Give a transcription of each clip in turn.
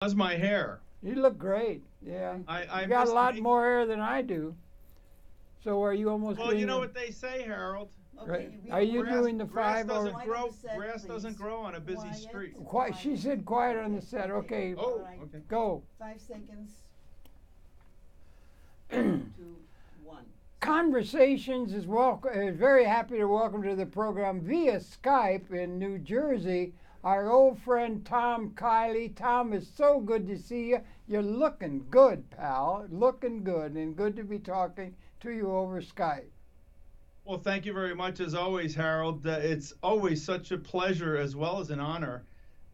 How's my hair? You look great. Yeah. I You got a must lot make. more hair than I do. So are you almost Well, doing you know your, what they say, Harold. right? Okay, we Are have you one. Grass, doing the grass five or doesn't Quiet on grow. the set, Grass doesn't please. grow on a busy Quiet. street. quiet? She said quiet on the set. Okay, Oh, All right. okay. go. 5 seconds. 2, 1. Conversations is very happy to welcome to the program via Skype in New Jersey our old friend Tom Kiely. Tom, it's so good to see you. You're looking good, pal. Looking good, and good to be talking to you over Skype. Well, thank you very much as always, Harold. It's always such a pleasure as well as an honor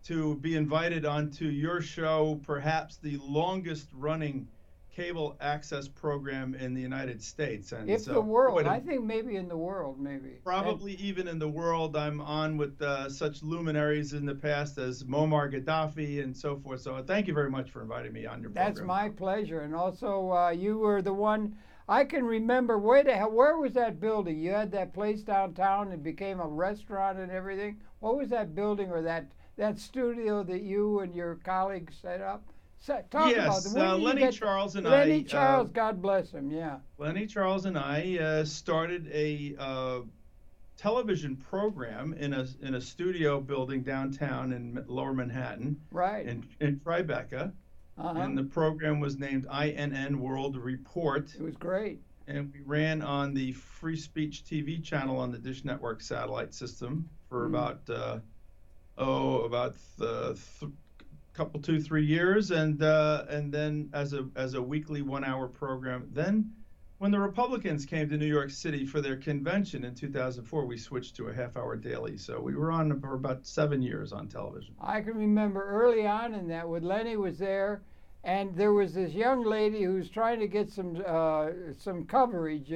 to be invited onto your show, perhaps the longest running cable access program in the United States. And If so, the world, what I think maybe in the world, maybe. probably even in the world, I'm on with such luminaries in the past as Muammar Gaddafi and so forth. So thank you very much for inviting me on your That's program. my pleasure. And also, you were the one. I can remember where was that building? You had that place downtown and became a restaurant and everything. What was that building or that studio that you and your colleagues set up? Talk Yes, about it. When did you Lenny get Charles and Lenny I. Charles, God bless him. Yeah. Lenny Charles and I started a television program in a studio building downtown in Lower Manhattan, Right. in Tribeca, Uh-huh. and the program was named INN World Report, It was great. and we ran on the Free Speech TV channel on the Dish Network satellite system for about couple 2-3 years, and then as a weekly 1 hour program. Then when the Republicans came to New York City for their convention in 2004, we switched to a half-hour daily. So we were on for about 7 years on television. I can remember early on in that when Lenny was there, and there was this young lady who was trying to get some coverage,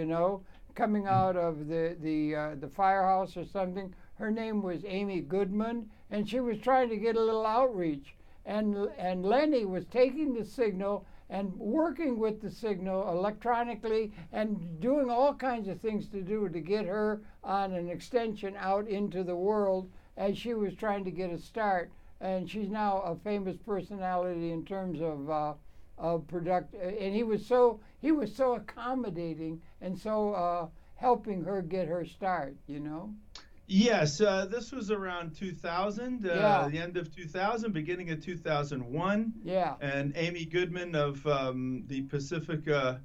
coming out of the firehouse or something. Her name was Amy Goodman, and she was trying to get a little outreach. And Lenny was taking the signal and working with the signal electronically and doing all kinds of things to get her on an extension out into the world as she was trying to get a start. And she's now a famous personality in terms of product. And he was so accommodating and so helping her get her start. Yes, this was around 2000, Yeah. the end of 2000, beginning of 2001. Yeah. And Amy Goodman of the Pacifica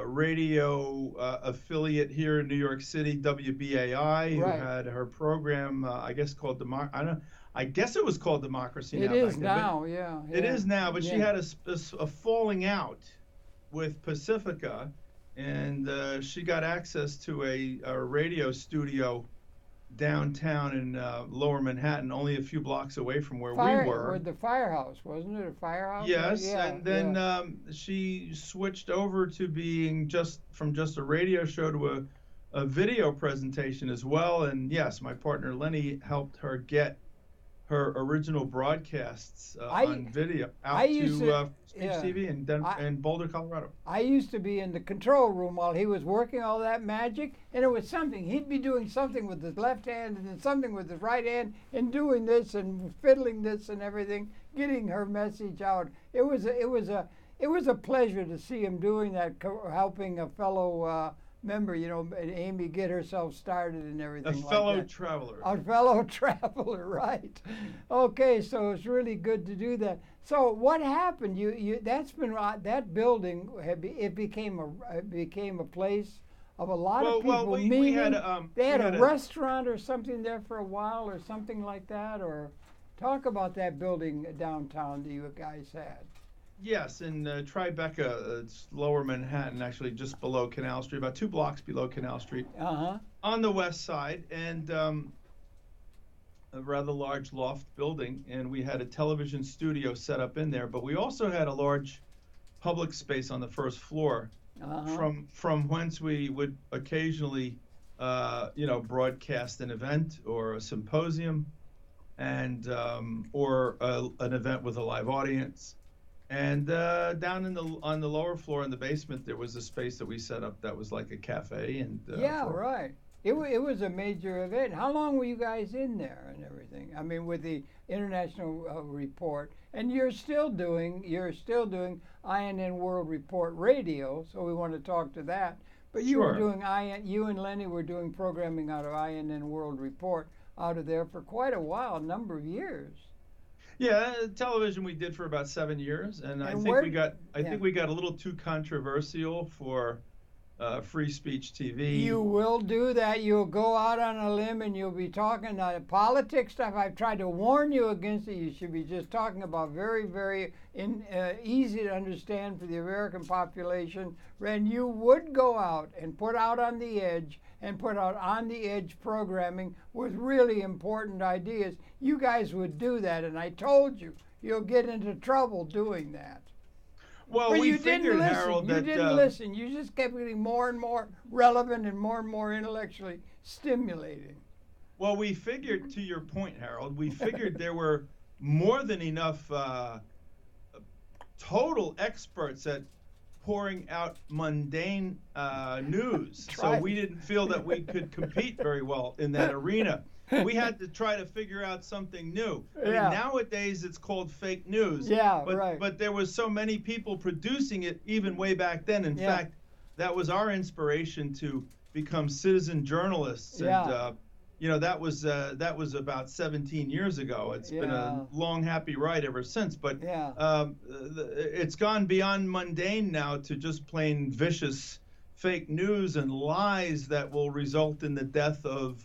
radio affiliate here in New York City, WBAI, who Right. had her program, I guess called I guess it was called Democracy It Now. is back then, but now, yeah. It is now, but she Yeah. had a falling out with Pacifica, and she got access to a radio studio downtown in Lower Manhattan, only a few blocks away from where we were. Or the firehouse, wasn't it? A firehouse? Yes, Yeah, and then yeah. she switched over to being just a radio show to a video presentation as well. And yes, my partner Lenny helped her get her original broadcasts on video I out used to to- Speech yeah. TV in Boulder, Colorado. I used to be in the control room while he was working all that magic, and it was something. He'd be doing something with his left hand and then something with his right hand, and doing this and fiddling this and everything, getting her message out. It was a pleasure to see him doing that, helping a fellow member, Amy, get herself started and everything. A like fellow that. traveler. A fellow traveler, right? Okay, so it's really good to do that. So what happened? That building became a place of a lot of people we meeting. had they had we had a restaurant or something there for a while or something like that. Or talk about that building downtown that you guys had. Yes, in Tribeca, it's Lower Manhattan, actually just below Canal Street, about 2 blocks below Canal Street, on the west side, and a rather large loft building. And we had a television studio set up in there, but we also had a large public space on the first floor, from whence we would occasionally, broadcast an event or a symposium, and or an event with a live audience. And down on the lower floor in the basement, there was a space that we set up that was like a cafe. And Right. It was a major event. How long were you guys in there and everything? I mean, with the international report, And you're still doing INN World Report Radio, so we want to talk to that. But you were doing you and Lenny were doing programming out of INN World Report out of there for quite a while, a number of years. Yeah, television we did for about 7 years, and I think we got a little too controversial for free speech TV. You will do that. You'll go out on a limb and you'll be talking politics stuff. I've tried to warn you against it. You should be just talking about very, very easy to understand for the American population. And you would go out and put out on the edge programming with really important ideas. You guys would do that, and I told you, you'll get into trouble doing that. Well, but we you figured, didn't listen. Harold, that you didn't listen. You just kept getting more and more relevant and more intellectually stimulating. Well, we figured, to your point, Harold, we figured there were more than enough total experts at pouring out mundane news. So we didn't feel that we could compete very well in that arena. We had to try to figure out something new. I mean, nowadays it's called fake news. Yeah, but there was so many people producing it even way back then. In fact, that was our inspiration to become citizen journalists. And that was about 17 years ago. It's been a long, happy ride ever since. But it's gone beyond mundane now to just plain vicious fake news and lies that will result in the death of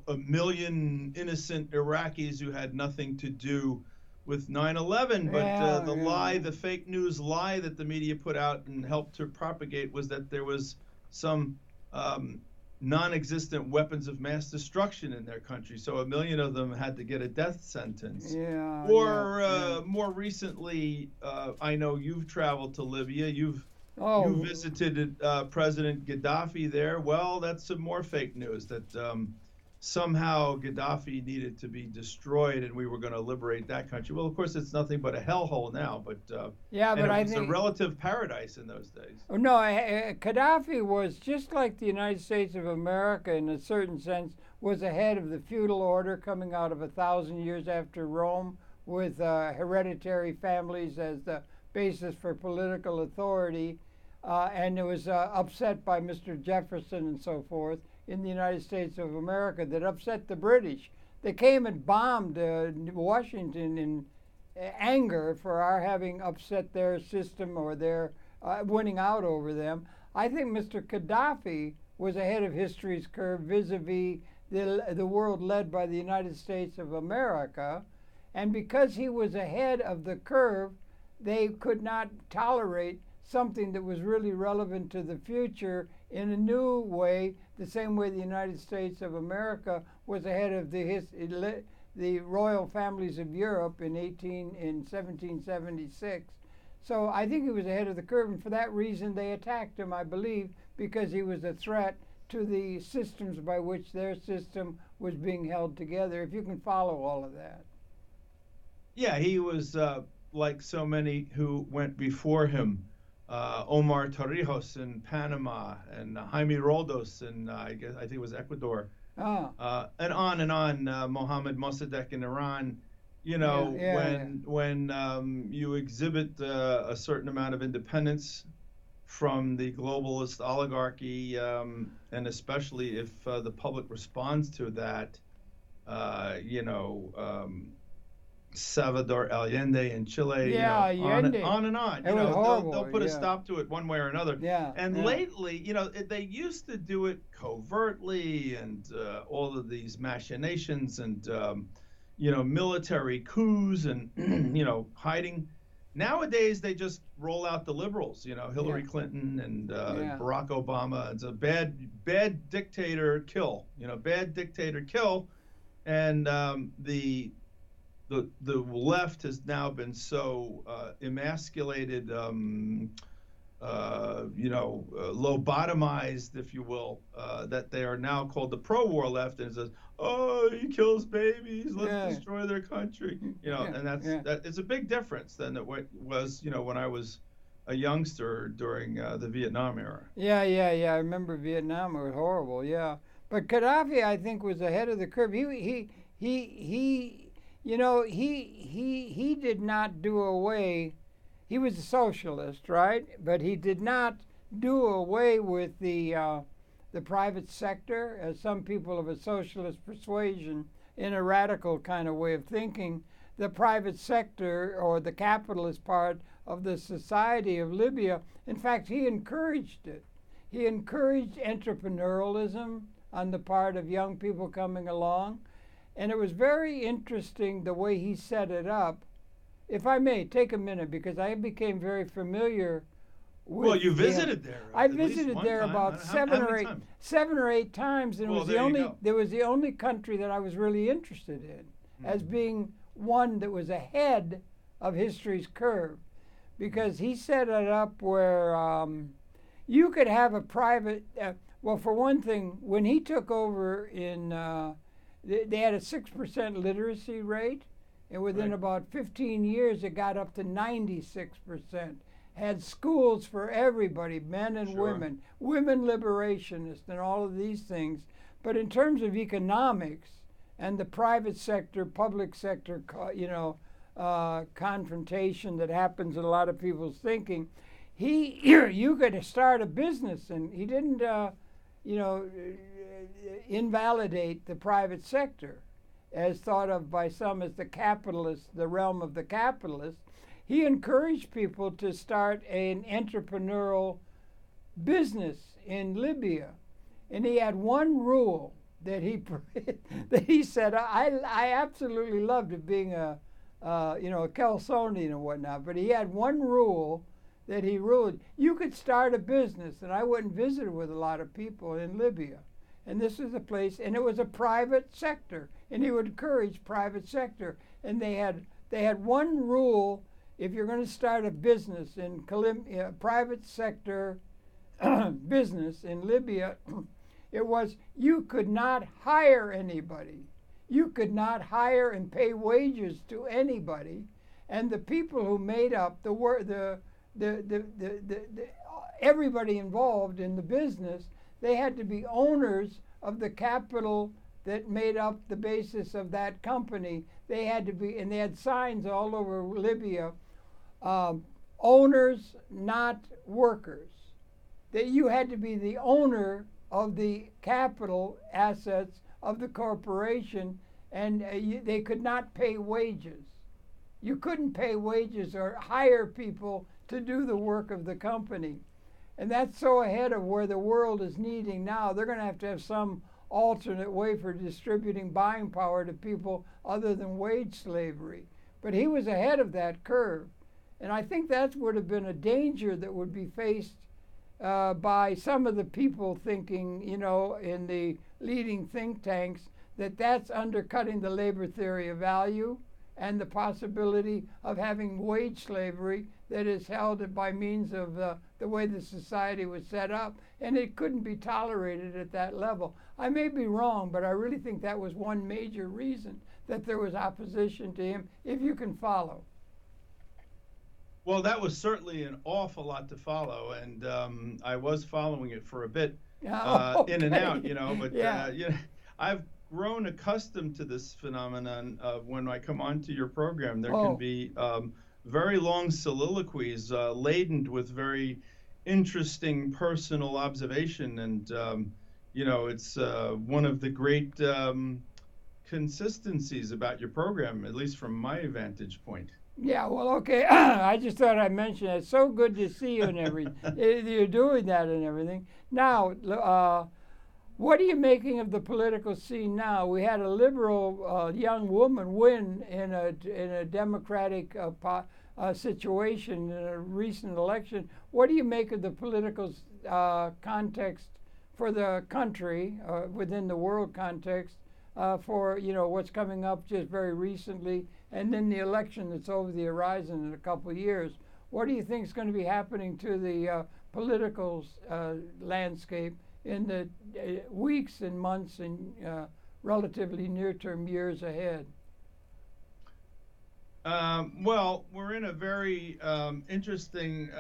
a million innocent Iraqis who had nothing to do with 9/11. But the fake news lie that the media put out and helped to propagate was that there was some non-existent weapons of mass destruction in their country. So 1 million of them had to get a death sentence. More recently, I know you've traveled to Libya. You visited President Gaddafi there. Well, that's some more fake news that somehow Gaddafi needed to be destroyed and we were going to liberate that country. Well, of course, it's nothing but a hellhole now. But I think a relative paradise in those days. No, Gaddafi was just like the United States of America in a certain sense, was ahead of the feudal order coming out of 1,000 years after Rome, with hereditary families as the basis for political authority, and it was upset by Mr. Jefferson and so forth in the United States of America that upset the British. They came and bombed Washington in anger for our having upset their system or their winning out over them. I think Mr. Gaddafi was ahead of history's curve vis-a-vis the world led by the United States of America, and because he was ahead of the curve, they could not tolerate something that was really relevant to the future in a new way, the same way the United States of America was ahead of the royal families of Europe in 1776. So I think he was ahead of the curve, and for that reason they attacked him, I believe, because he was a threat to the systems by which their system was being held together, if you can follow all of that. Yeah, he was like so many who went before him. Omar Torrijos in Panama and Jaime Roldos in I think it was Ecuador, and on. Mohammad Mossadegh in Iran. When you exhibit a certain amount of independence from the globalist oligarchy, and especially if the public responds to that, Salvador Allende in Chile, Allende. On and on. It was horrible. They'll put a stop to it one way or another. Lately, they used to do it covertly and all of these machinations and, military coups and, hiding. Nowadays, they just roll out the liberals, Hillary Clinton and Barack Obama. It's a bad dictator kill, bad dictator kill. And the left has now been so emasculated, lobotomized, if you will, that they are now called the pro-war left, and it says, "Oh, he kills babies. Let's destroy their country." And it's a big difference than it was, when I was a youngster during the Vietnam era. I remember Vietnam. It was horrible. Yeah, but Gaddafi, I think, was ahead of the curve. You know, he did not do away. He was a socialist, right? But he did not do away with the private sector, as some people of a socialist persuasion, in a radical kind of way of thinking. The private sector, or the capitalist part of the society of Libya, in fact, he encouraged it. He encouraged entrepreneurialism on the part of young people coming along. And it was very interesting the way he set it up. If I may, take a minute, because I became very familiar with Well, you visited there. I visited there about seven or eight times, and Well, there was the only country that I was really interested in as being one that was ahead of history's curve, because he set it up where you could have a private. Well, for one thing, when he took over in, they had a 6% literacy rate, and within about 15 years, it got up to 96%. Had schools for everybody, men and women liberationists, and all of these things. But in terms of economics and the private sector, public sector, confrontation that happens in a lot of people's thinking, you could start a business, and he didn't, invalidate the private sector as thought of by some as the capitalist, the realm of the capitalist. He encouraged people to start an entrepreneurial business in Libya, and he had one rule that he said. I absolutely loved it, being a Kelsonian and whatnot. But he had one rule that he ruled: you could start a business, and I went and visited with a lot of people in Libya, and this is a place, and it was a private sector, and he would encourage private sector, and they had one rule. If you're going to start a business in private sector business in Libya, it was you could not hire anybody. You could not hire and pay wages to anybody, and the people who made up everybody involved in the business, they had to be owners of the capital that made up the basis of that company. They had to be, and they had signs all over Libya. Owners, not workers. That you had to be the owner of the capital assets of the corporation, and they could not pay wages. You couldn't pay wages or hire people to do the work of the company. And that's so ahead of where the world is needing now. They're going to have some alternate way for distributing buying power to people other than wage slavery. But he was ahead of that curve. And I think that would have been a danger that would be faced by some of the people thinking, in the leading think tanks, that that's undercutting the labor theory of value and the possibility of having wage slavery that is held by means of the way the society was set up, and it couldn't be tolerated at that level. I may be wrong, but I really think that was one major reason that there was opposition to him, if you can follow. Well, that was certainly an awful lot to follow, and I was following it for a bit, in and out, But I've grown accustomed to this phenomenon of when I come onto your program. There can be very long soliloquies laden with very interesting personal observation, and it's one of the great consistencies about your program, at least from my vantage point. Yeah, well, okay. I just thought I'd mention it. It's so good to see you and everything. You're doing that and everything. Now, what are you making of the political scene now? We had a liberal young woman win in a Democratic situation in a recent election. What do you make of the political context for the country, within the world context, for what's coming up just very recently, and then the election that's over the horizon in a couple of years? What do you think is going to be happening to the political landscape in the weeks and months and relatively near-term years ahead? Well, we're in a very interesting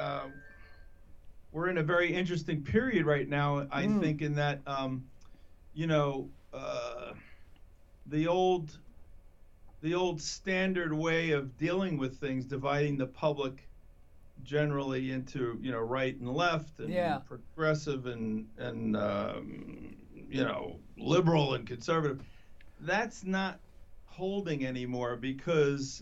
period right now. I think in that the old the old standard way of dealing with things, dividing the public generally into right and left, and progressive and liberal and conservative. That's not holding anymore because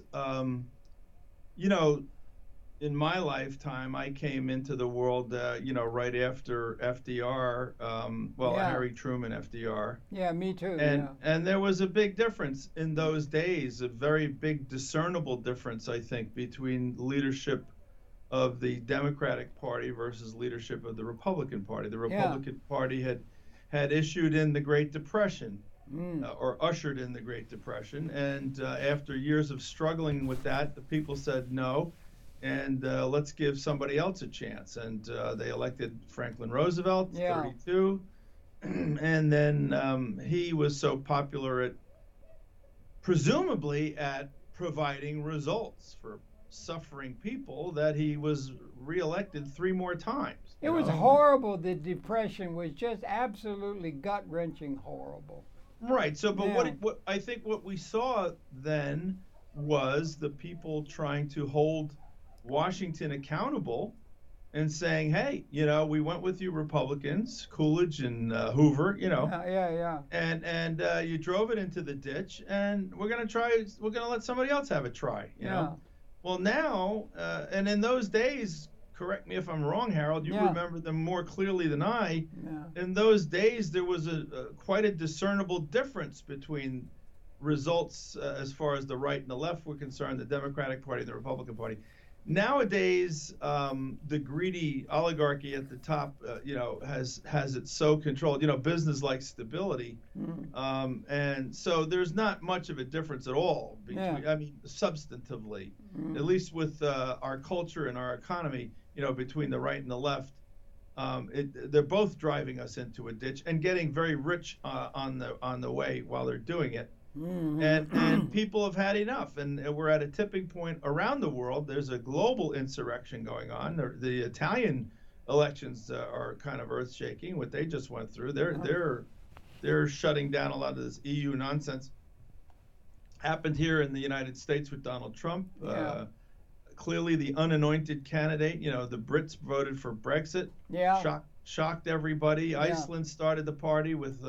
in my lifetime, I came into the world, right after FDR, Harry Truman, FDR. Yeah, me too. And there was a big difference in those days, a very big discernible difference, I think, between leadership of the Democratic Party versus leadership of the Republican Party. The Republican Party had issued in the Great Depression, or ushered in the Great Depression, and after years of struggling with that, the people said no. And let's give somebody else a chance. And they elected Franklin Roosevelt, 32. And then he was so popular presumably at providing results for suffering people that he was reelected 3 more times. It was horrible. The Depression was just absolutely gut-wrenching horrible. Right. So, but what I think what we saw then was the people trying to hold Washington accountable and saying, hey, we went with you Republicans, Coolidge and Hoover, and you drove it into the ditch, and we're going to let somebody else have a try, you know. Well, now, and in those days, correct me if I'm wrong, Harold, you remember them more clearly than I. In those days, there was quite a discernible difference between results as far as the right and the left were concerned, the Democratic Party and the Republican Party. Nowadays, the greedy oligarchy at the top, has it so controlled. Business like stability, and so there's not much of a difference at all between. I mean, substantively, at least with our culture and our economy, between the right and the left, they're both driving us into a ditch and getting very rich on the way while they're doing it. And people have had enough, and we're at a tipping point around the world. There's a global insurrection going on. The Italian elections are kind of earth-shaking. What they just went through, they're shutting down a lot of this EU nonsense. Happened here in the United States with Donald Trump. Clearly, the unanointed candidate. The Brits voted for Brexit. Shocked everybody. Iceland started the party with.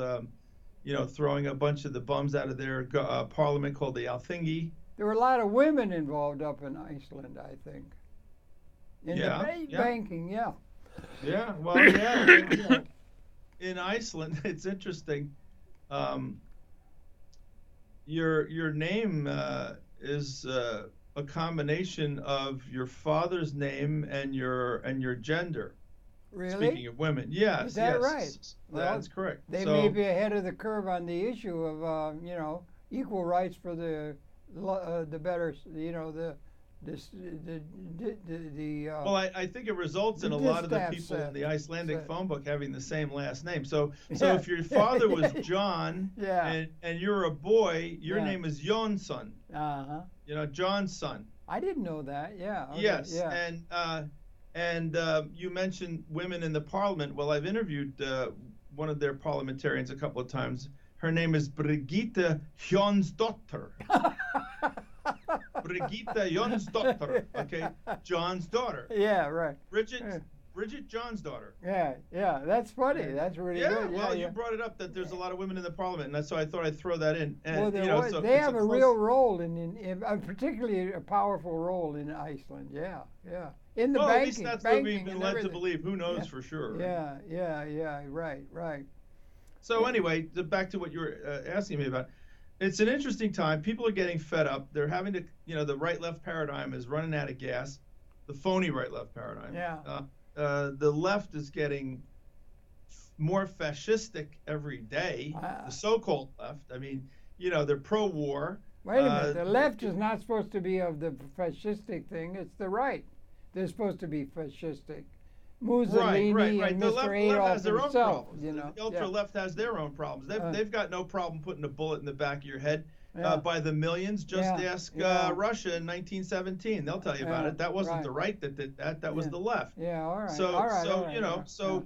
Throwing a bunch of the bums out of their parliament called the Alþingi. There were a lot of women involved up in Iceland, I think. In the banking, in Iceland, it's interesting. Your name is a combination of your father's name and your gender. Really? Speaking of women, yes. Is that right? That's correct. They may be ahead of the curve on the issue of, equal rights for the better, Well, I think it results in a lot of the people in the Icelandic phone book having the same last name. So if your father was John and you're a boy, your name is Jonsson. John's son. I didn't know that. Yeah. Okay. Yes. And you mentioned women in the parliament. Well, I've interviewed one of their parliamentarians a couple of times. Her name is Birgitta Jonsdottir. Birgitta Jonsdottir. Okay, John's daughter. Yeah, right. Bridget John's daughter. Yeah, that's funny. That's really good. Well, you brought it up that there's a lot of women in the parliament, and so I thought I'd throw that in. And, they have a real role in particularly a powerful role in Iceland. Yeah. In the banking. At least that's what we've been led to believe. Who knows for sure? Right. So anyway, back to what you were asking me about. It's an interesting time. People are getting fed up. They're having to, the right-left paradigm is running out of gas. The phony right-left paradigm. The left is getting more fascistic every day. The so-called left. I mean, they're pro-war. Wait a minute. The left is not supposed to be of the fascistic thing. It's the right. They're supposed to be fascistic. Mussolini right. and The Mr. left Adolf has their himself, own problems. The ultra-left has their own problems. They've got no problem putting a bullet in the back of your head by the millions. Just ask Russia in 1917. They'll tell you about it. That wasn't the right that did that. That was the left. Yeah, all right. So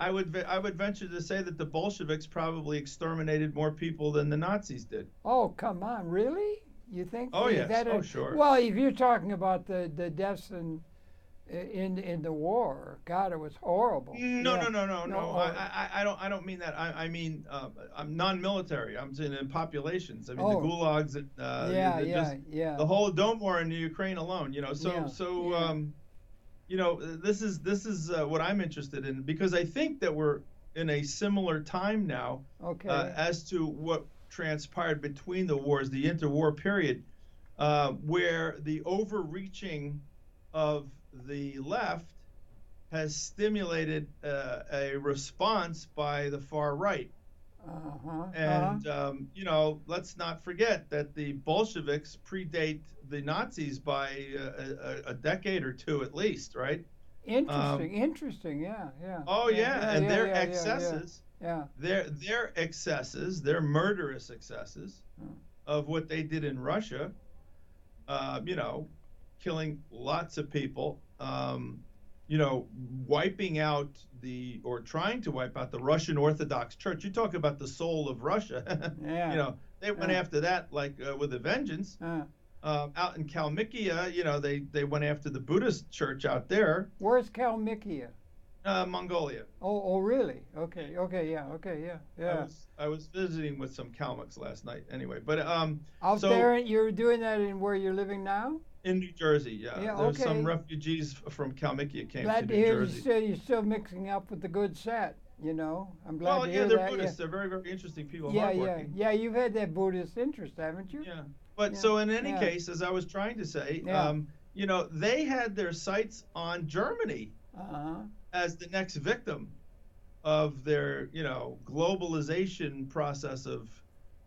I would venture to say that the Bolsheviks probably exterminated more people than the Nazis did. Oh, come on, really? You think? Oh, Is yes. that Oh, sure. Well, if you're talking about the deaths in the war, God, it was horrible. No, Yeah. no. I don't mean that. I mean I'm non-military. I'm saying in populations. I mean the gulags. The whole Dome war in the Ukraine alone. This is what I'm interested in, because I think that we're in a similar time now. Okay. As to what transpired between the wars, the interwar period, where the overreaching of the left has stimulated a response by the far right. Let's not forget that the Bolsheviks predate the Nazis by a decade or two at least, right? Interesting. Yeah. Oh yeah, and their excesses. Yeah. Their excesses, their murderous excesses of what they did in Russia, killing lots of people, wiping out or trying to wipe out the Russian Orthodox Church. You talk about the soul of Russia. They went after that with a vengeance. Out in Kalmykia, they went after the Buddhist church out there. Where's Kalmykia? Mongolia. Oh, really? Okay, yeah. I was visiting with some Kalmyks last night. Anyway, but out there, you're doing that in where you're living now? In New Jersey, yeah. There's some refugees from Kalmykia came to New Jersey. You're still mixing up with the good set. I'm glad to hear they're that. Buddhists. They're very, very interesting people. Yeah. You've had that Buddhist interest, haven't you? Yeah. But so in any case, as I was trying to say, they had their sights on Germany as the next victim of their, globalization process of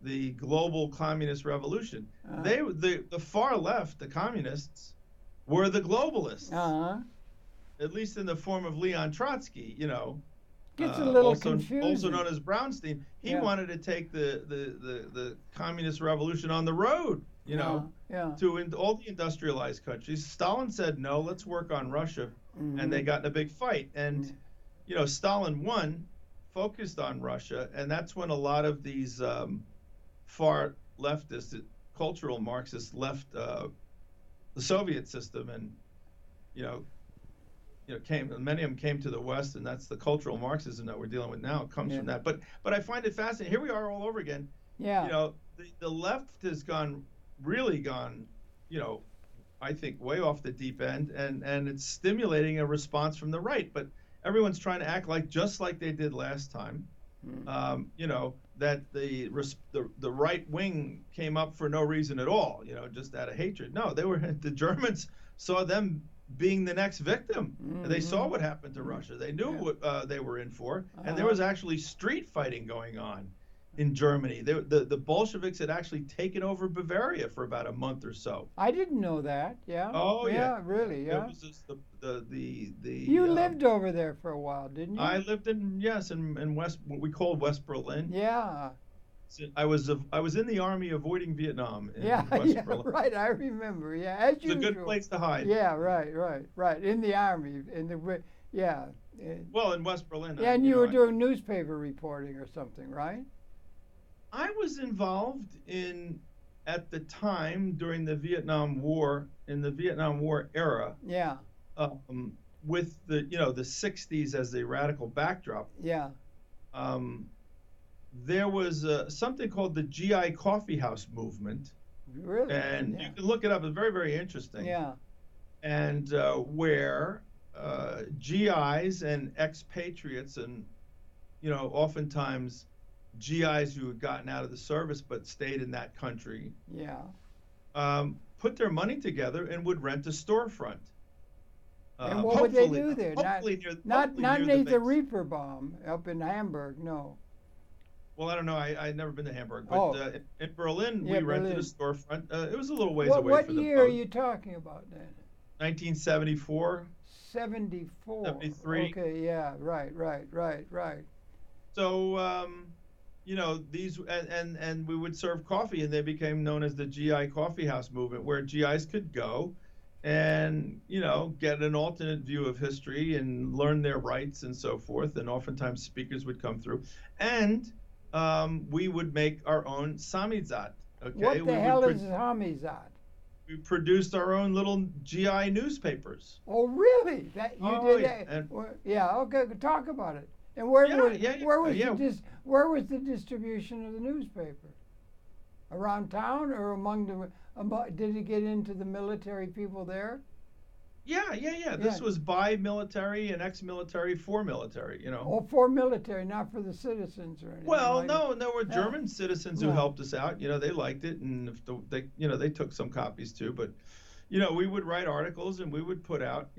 the global communist revolution. The far left, the communists, were the globalists. At least in the form of Leon Trotsky, Gets a little confusing. Also known as Brownstein. He wanted to take the communist revolution on the road, to all the industrialized countries. Stalin said, no, let's work on Russia. And they got in a big fight. And, Stalin won, focused on Russia. And that's when a lot of these far leftist, cultural Marxists left the Soviet system and, many of them came to the West, and that's the cultural Marxism that we're dealing with now. It comes from that. But I find it fascinating. Here we are all over again. Yeah. The left has really gone, I think way off the deep end, and it's stimulating a response from the right. But everyone's trying to act just like they did last time. That the right wing came up for no reason at all, just out of hatred. No, the Germans saw them being the next victim. They saw what happened to Russia. They knew what they were in for, and there was actually street fighting going on in Germany. The Bolsheviks had actually taken over Bavaria for about a month or so. I didn't know that. Yeah. Oh yeah. Really? Yeah. It was just the. You lived over there for a while, didn't you? I lived in West, what we called West Berlin. Yeah. I was in the army avoiding Vietnam in West Berlin. Right. I remember. Yeah, as usual. It's a good place to hide. Yeah, right. In the army, Well, in West Berlin. Yeah, and you were doing newspaper reporting or something, right? I was involved at the time during the Vietnam War, in the Vietnam War era. Yeah. With the 60s as a radical backdrop. Yeah. There was something called the GI Coffee House movement. Really? And you can look it up. It's very, very interesting. Yeah. And where GIs and expatriates and, oftentimes GIs who had gotten out of the service but stayed in that country. Yeah. Put their money together and would rent a storefront. And what would they do there? Not near the Reaper bomb up in Hamburg, no. Well, I don't know. I'd never been to Hamburg, but in Berlin, we rented a storefront. It was a little ways away what from the year are you talking about then? 1974. 74. 73. Okay, yeah, right. So, these, and we would serve coffee, and they became known as the GI Coffee House movement, where GIs could go and get an alternate view of history and learn their rights and so forth. And oftentimes speakers would come through, and we would make our own samizdat. Okay, what the hell is samizdat? We produced our own little GI newspapers. Oh, really? That you did that? And, yeah. Okay, talk about it. And where was the distribution of the newspaper? Around town or did it get into the military people there? Yeah. This was by military and ex-military for military, Oh, for military, not for the citizens or anything. Well, no, there were German citizens who helped us out. They liked it, and if they took some copies too. But, we would write articles and we would put out,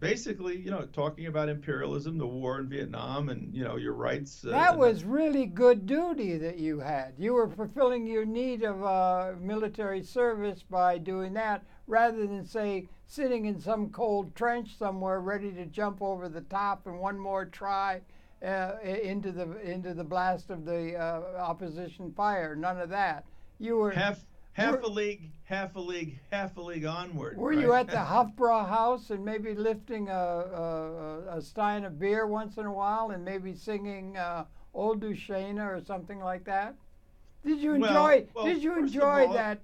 basically, talking about imperialism, the war in Vietnam, and your rights. That was really good duty that you had. You were fulfilling your need of military service by doing that, rather than say sitting in some cold trench somewhere, ready to jump over the top and one more try into the blast of the opposition fire. None of that. You were half a league onward. Were you at the Hofbräu house and maybe lifting a stein of beer once in a while and maybe singing Old Duchesne or something like that? Did you enjoy? Did you enjoy that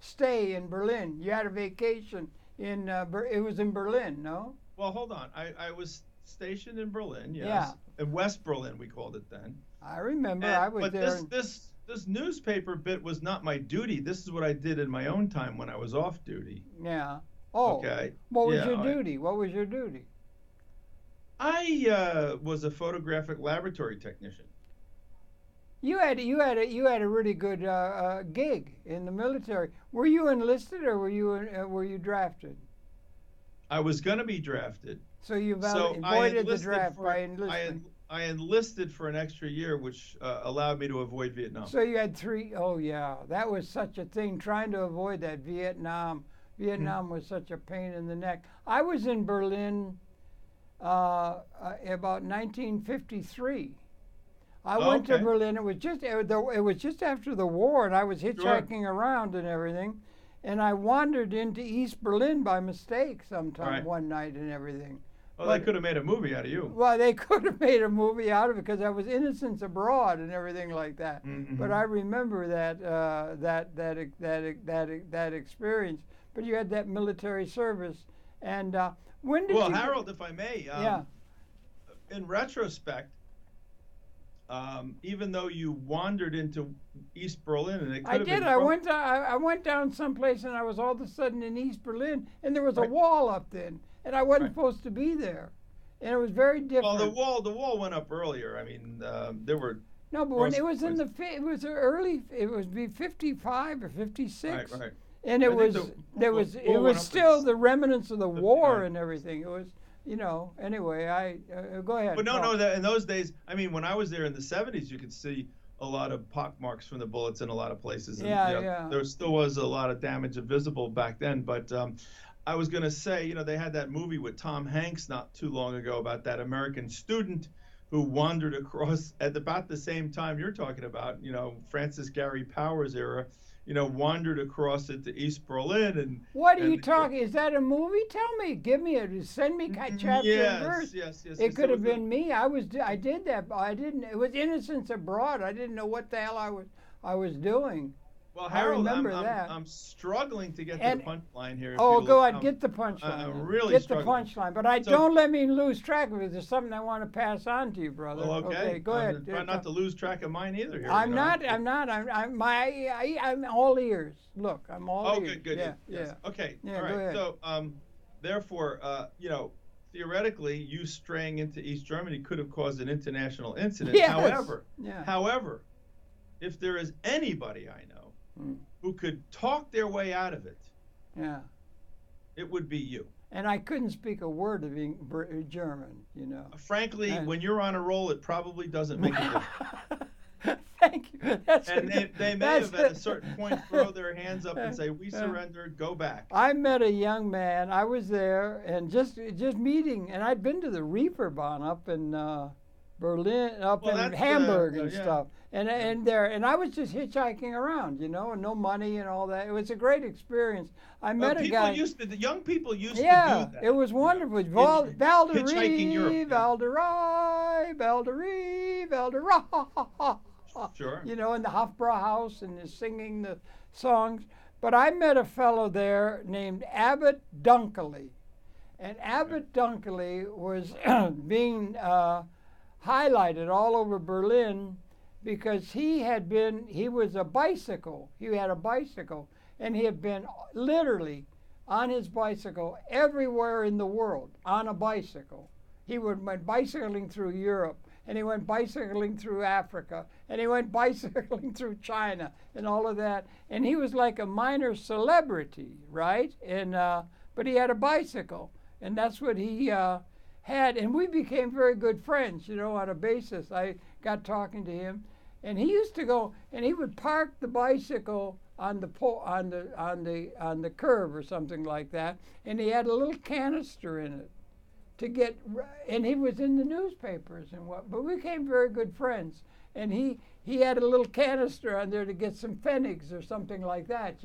stay in Berlin? You had a vacation in. It was in Berlin, no? Well, hold on. I was stationed in Berlin. Yes. Yeah. In West Berlin, we called it then. I remember. I was there. But this newspaper bit was not my duty. This is what I did in my own time when I was off duty. Yeah. Oh. Okay. What was your duty? What was your duty? I was a photographic laboratory technician. You had a really good gig in the military. Were you enlisted or were you drafted? I was going to be drafted. So you avoided the draft by enlisting. I enlisted for an extra year, which allowed me to avoid Vietnam. So you had three. Oh yeah, that was such a thing. Trying to avoid that Vietnam. Vietnam was such a pain in the neck. I was in Berlin about 1953. I went to Berlin. It was just after the war, and I was hitchhiking around and everything, and I wandered into East Berlin by mistake sometime one night and everything. Well, they could have made a movie out of you. Well, they could have made a movie out of it because I was Innocents Abroad and everything like that. Mm-hmm. But I remember that experience. But you had that military service, and when did you? Well, Harold, if I may, in retrospect. Even though you wandered into East Berlin, and it could have been. I went down someplace, and I was all of a sudden in East Berlin, and there was a wall up then, and I wasn't supposed to be there, and it was very different. Well, the wall went up earlier. I mean, there were. No, but when it was it was 55 or 56. Right. And it was still the remnants of the war and everything. It was. Anyway, go ahead. But no, in those days, I mean, when I was there in the 70s, you could see a lot of pockmarks from the bullets in a lot of places. And, there still was a lot of damage visible back then. But I was going to say, they had that movie with Tom Hanks not too long ago about that American student who wandered across at about the same time you're talking about, Francis Gary Powers era. Wandered across it to East Berlin and. What are you talking? Is that a movie? Tell me. Give me it. Send me chapter and verse. Yes. It could have been me. I did that. I didn't. It was Innocents Abroad. I didn't know what the hell I was doing. Well, Harold, I remember that. I'm struggling to get to the punchline here. Oh, go ahead. Get the punchline. I'm really get struggling. The punchline. But don't let me lose track of it. There's something I want to pass on to you, brother. Well, okay. Go ahead. Try not to lose track of mine either here. I'm not. I'm all ears. Look, I'm all ears. Oh, good. Yeah. Okay. Yeah, all right. Go ahead. So, therefore, theoretically, you straying into East Germany could have caused an international incident. Yes. However, if there is anybody I know who could talk their way out of it, it would be you. And I couldn't speak a word of German, Frankly, when you're on a roll, it probably doesn't make a difference. Thank you. They may have at a certain point throw their hands up and say, "We surrendered. Go back." I met a young man. I was there and just meeting, and I'd been to the Reeperbahn up in Berlin, up Well, in that's, Hamburg and yeah. stuff. And I was just hitchhiking around, and no money and all that. It was a great experience. I met a guy. The young people used to do Yeah, that. it was wonderful. Hitchhiking Europe. Valderie. Sure. In the Hofbrauhaus and they're singing the songs. But I met a fellow there named Abbott Dunkley. And Abbott Dunkley was being highlighted all over Berlin because he was a bicycle. He had a bicycle. And he had been literally on his bicycle everywhere in the world on a bicycle. He went bicycling through Europe, and he went bicycling through Africa, and he went bicycling through China, and all of that. And he was like a minor celebrity, right? And but he had a bicycle, and that's what he had. And we became very good friends, on a basis. I got talking to him, and he used to go, and he would park the bicycle on the curb or something like that, and he had a little canister in it and he was in the newspapers and but we became very good friends, and he had a little canister on there to get some pfennigs or something like that,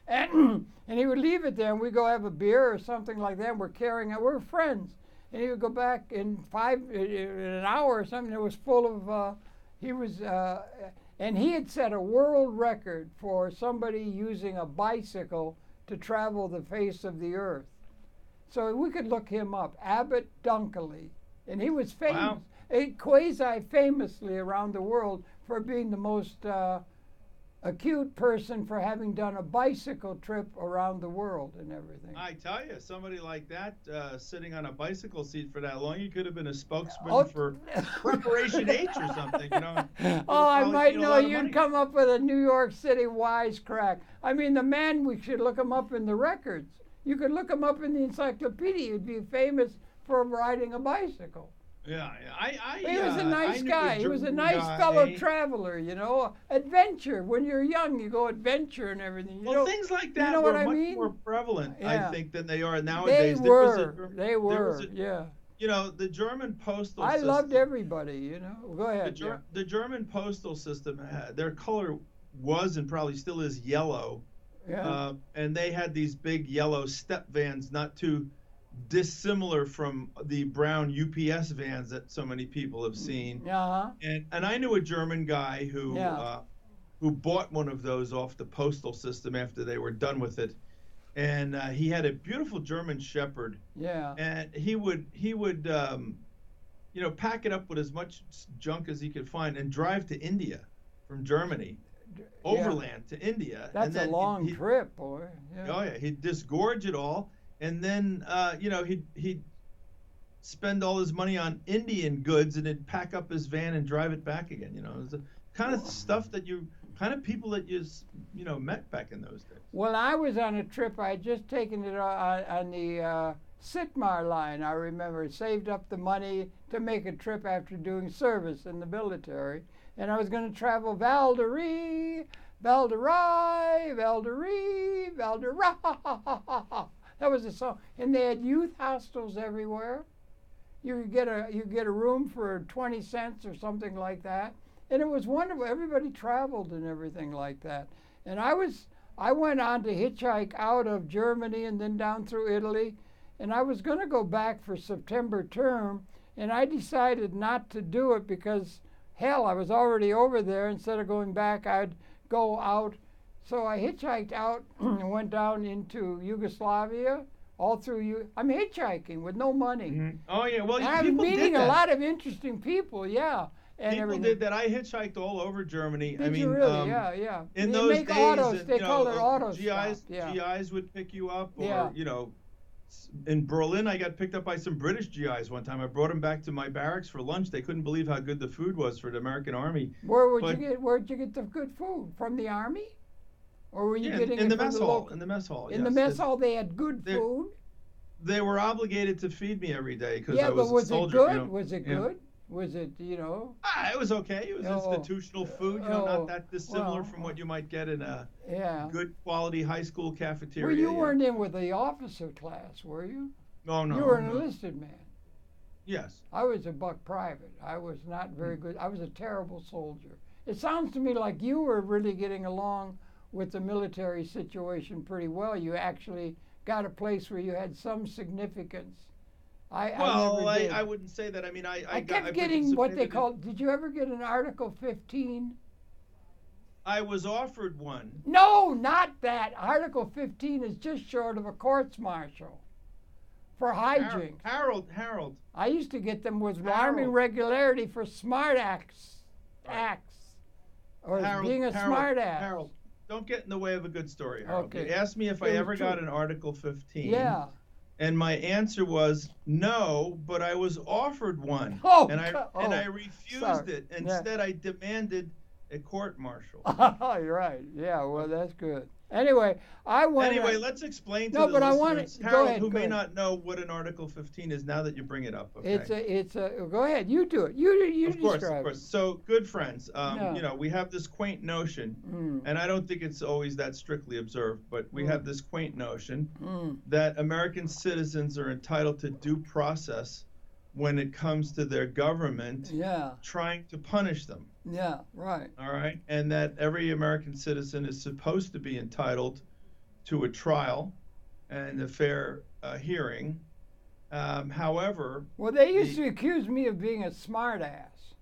and he would leave it there, and we'd go have a beer or something like that, and we're friends, and he would go back in an hour or something. It was full of and he had set a world record for somebody using a bicycle to travel the face of the earth. So we could look him up, Abbott Dunkley. And he was famous, quasi-famously around the world for being the most acute person for having done a bicycle trip around the world and everything. I tell you, somebody like that sitting on a bicycle seat for that long, he could have been a spokesman for Preparation H or something, Oh, I might know you'd come up with a New York City wisecrack. I mean, the man, we should look him up in the records. You could look him up in the encyclopedia. He'd be famous for riding a bicycle. Yeah. He was a nice guy. He was a nice fellow traveler, Adventure. When you're young, you go adventure and everything. Things like that were much more prevalent, I think, than they are nowadays. They were. The German postal system. I loved everybody, Go ahead. The German postal system, their color was and probably still is yellow. Yeah. And they had these big yellow step vans, not too dissimilar from the brown UPS vans that so many people have seen. Uh-huh. And I knew a German guy who bought one of those off the postal system after they were done with it, and he had a beautiful German Shepherd. Yeah. And he would pack it up with as much junk as he could find and drive to India from Germany. Overland to India. That's a long trip, boy. Yeah. Oh yeah, he'd disgorge it all, and then he'd spend all his money on Indian goods, and he'd pack up his van and drive it back again. It was the kind of stuff that people that you met back in those days. Well, I was on a trip. I had just taken it on the Sitmar line. I remember, saved up the money to make a trip after doing service in the military. And I was going to travel Valderie. That was the song. And they had youth hostels everywhere. You could get a room for 20 cents or something like that. And it was wonderful. Everybody traveled and everything like that. And I went on to hitchhike out of Germany and then down through Italy. And I was going to go back for September term. And I decided not to do it because hell, I was already over there. Instead of going back, I'd go out. So I hitchhiked out and went down into Yugoslavia, all through I'm hitchhiking with no money. Mm-hmm. Oh, yeah. Well, I'm meeting a lot of interesting people, yeah. And people everything. did that. I hitchhiked all over Germany. Did you really? Yeah. In they those make days, autos. They call it auto GIs would pick you up, or in Berlin, I got picked up by some British GIs one time. I brought them back to my barracks for lunch. They couldn't believe how good the food was for the American Army. Where'd you get the good food? From the Army? Or were you getting in it the from mess the hall? local? In the mess hall. In the mess hall, they had good food. They were obligated to feed me every day because I was a soldier. It good? Was it good? Was it, it was okay. It was institutional food, not that dissimilar from what you might get in a good quality high school cafeteria. Well, you weren't in with the officer class, were you? No. You were an enlisted man. Yes. I was a buck private. I was not very good. I was a terrible soldier. It sounds to me like you were really getting along with the military situation pretty well. You actually got a place where you had some significance. I never did. I wouldn't say that. I mean, I kept getting what they called. Did you ever get an Article 15? I was offered one. No, not that. Article 15 is just short of a courts martial for hijinks. Harold. I used to get them with alarming regularity for smart acts. Or being a smart ass. Harold, don't get in the way of a good story, Harold. Okay. You asked me if I ever got an Article 15. Yeah. And my answer was no, but I was offered one. And I refused it. Instead, I demanded a court martial. You're right. Yeah, well, that's good. Anyway, let's explain to the listeners, Harold, who may not know what an Article 15 is now that you bring it up. Okay? Go ahead, you do it. You describe it. Of course. So, good friends, we have this quaint notion, and I don't think it's always that strictly observed, but we have this quaint notion that American citizens are entitled to due process when it comes to their government trying to punish them. Yeah, right. All right. And that every American citizen is supposed to be entitled to a trial and a fair hearing. However... Well, they used to accuse me of being a smart ass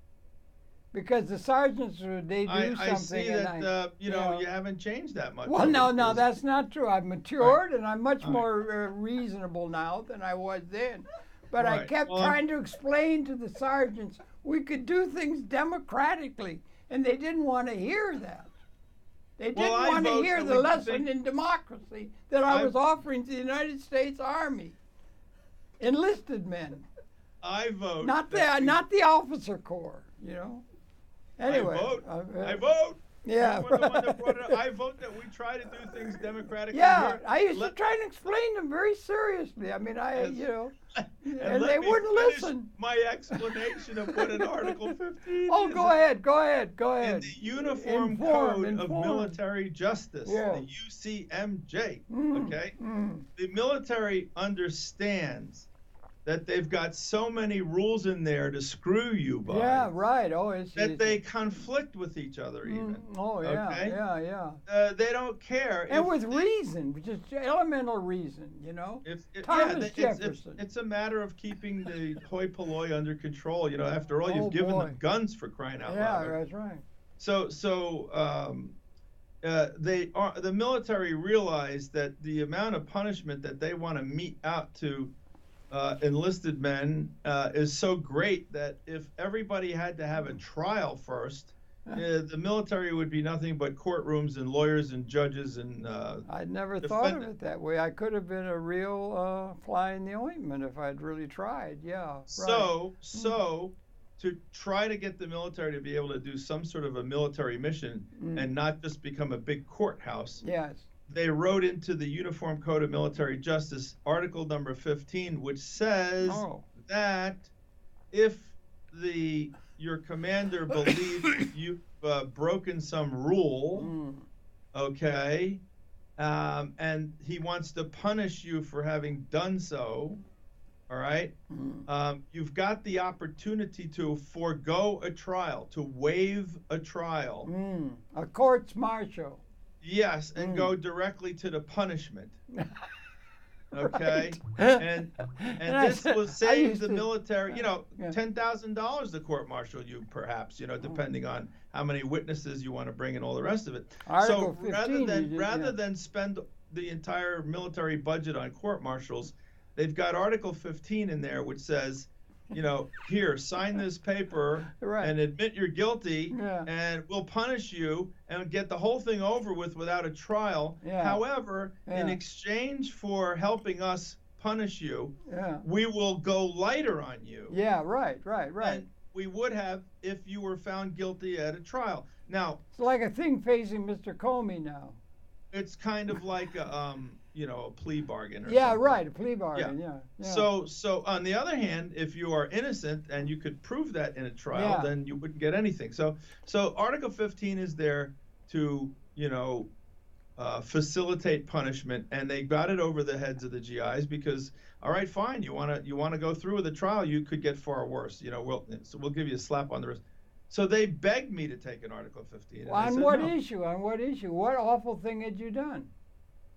because the sergeants, they do something. I see that, you haven't changed that much. Well, no, that's not true. I've matured and I'm much more reasonable now than I was then. But I kept trying to explain to the sergeants we could do things democratically, and they didn't want to hear that. They didn't want to hear the lesson in democracy that I was offering to the United States Army. Enlisted men. I vote. Not the officer corps, Anyway. I vote. Yeah. I vote that we try to do things democratically. Yeah, I used to try and explain them very seriously. I mean, and they wouldn't listen. My explanation of what an Article 15 is. Oh, go ahead. In the Uniform Code of Military Justice, the UCMJ, okay? The military understands that they've got so many rules in there to screw you by. Yeah, right. Oh, that they conflict with each other even. Oh, yeah, okay? yeah. They don't care. And with reason, just elemental reason, Thomas Jefferson. It's a matter of keeping the hoi polloi under control. After all, you've given them guns for crying out loud. Yeah, that's right. So the military realized that the amount of punishment that they want to mete out to enlisted men is so great that if everybody had to have a trial first, the military would be nothing but courtrooms and lawyers and judges and I'd never thought of it that way. I could have been a real fly in the ointment if I'd really tried. Yeah. So to try to get the military to be able to do some sort of a military mission and not just become a big courthouse. Yes. They wrote into the Uniform Code of Military Justice, Article number 15, which says that if your commander believes you've broken some rule, okay, and he wants to punish you for having done so, all right, you've got the opportunity to forego a trial, to waive a trial. A courts martial. Yes, and go directly to the punishment. Okay, right. and this will save the military, $10,000 to court martial you, perhaps, depending on how many witnesses you want to bring and all the rest of it. Article so 15, rather than spend the entire military budget on court martials, they've got Article 15 in there, which says, here, sign this paper and admit you're guilty, and we'll punish you and get the whole thing over with without a trial. However, in exchange for helping us punish you, we will go lighter on you. Yeah, right. And we would have if you were found guilty at a trial. Now, it's like a thing facing Mr. Comey now. It's kind of like a plea bargain. Or something. Right, a plea bargain. Yeah. So on the other hand, if you are innocent and you could prove that in a trial, then you wouldn't get anything. So Article 15 is there to facilitate punishment, and they got it over the heads of the GIs because, all right, fine, you wanna go through with the trial, you could get far worse. We'll give you a slap on the wrist. So they begged me to take an Article 15. Well, on what issue? On what issue? What awful thing had you done?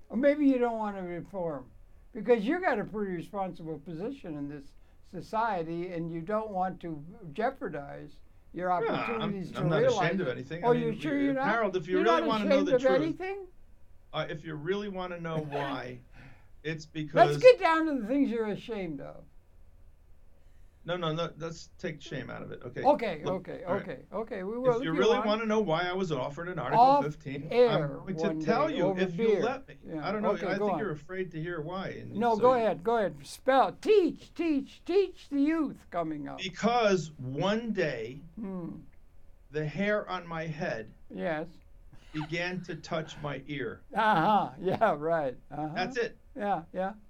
Or maybe you don't want to reform, because you got a pretty responsible position in this society, and you don't want to jeopardize your opportunities to I'm not realize ashamed of it. anything. Oh, you're sure you're not? Harold, if you you're really not want to know the ashamed of truth, anything? If you really want to know why, it's because. Let's get down to the things you're ashamed of. No. Let's take shame out of it. Okay. Okay. We will. If you really want to know why I was offered an Article 15, I'm going to tell you if you let me. Yeah. I don't know. Okay, I think on. you're afraid to hear why. No, go ahead. Spell. Teach the youth coming up. Because one day, the hair on my head. Yes. Began to touch my ear. Yeah. Right. That's it. Yeah.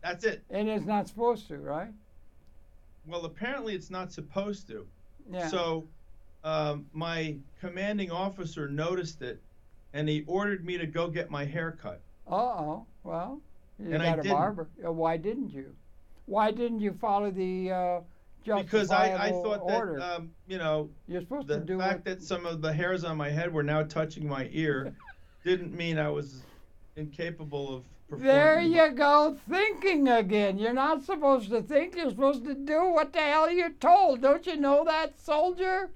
That's it. And it's not supposed to, right? Well, apparently it's not supposed to. Yeah. So my commanding officer noticed it, and he ordered me to go get my hair cut. Well, you and got I a barber. Why didn't you? Why didn't you follow the justifiable because I thought order? that, you're supposed the to do fact that some of the hairs on my head were now touching my ear didn't mean I was incapable of performing. There you go, thinking again. You're not supposed to think. You're supposed to do what the hell you're told. Don't you know that, soldier?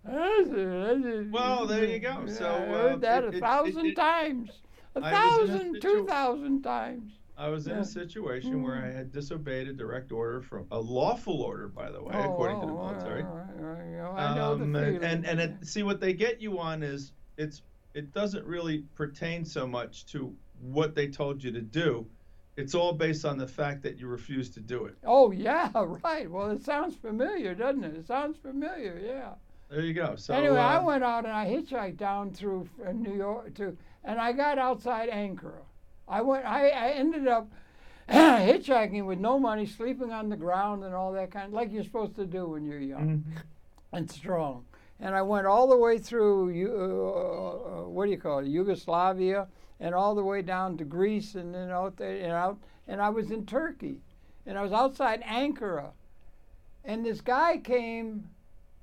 Well, there you go. So I heard that 1,000 times. 1,000, 2,000 times. I was in a situation where I had disobeyed a direct order from a lawful order, by the way, according to the military. I know the feeling. And see, what they get you on is it doesn't really pertain so much to what they told you to do. It's all based on the fact that you refuse to do it. Oh yeah, right. Well, it sounds familiar, doesn't it? It sounds familiar, yeah. There you go. So anyway, I went out and I hitchhiked down through New York and I got outside Ankara. I ended up hitchhiking with no money, sleeping on the ground and all that kind, like you're supposed to do when you're young and strong. And I went all the way through Yugoslavia, and all the way down to Greece, and then out there and out. And I was in Turkey, and I was outside Ankara, and this guy came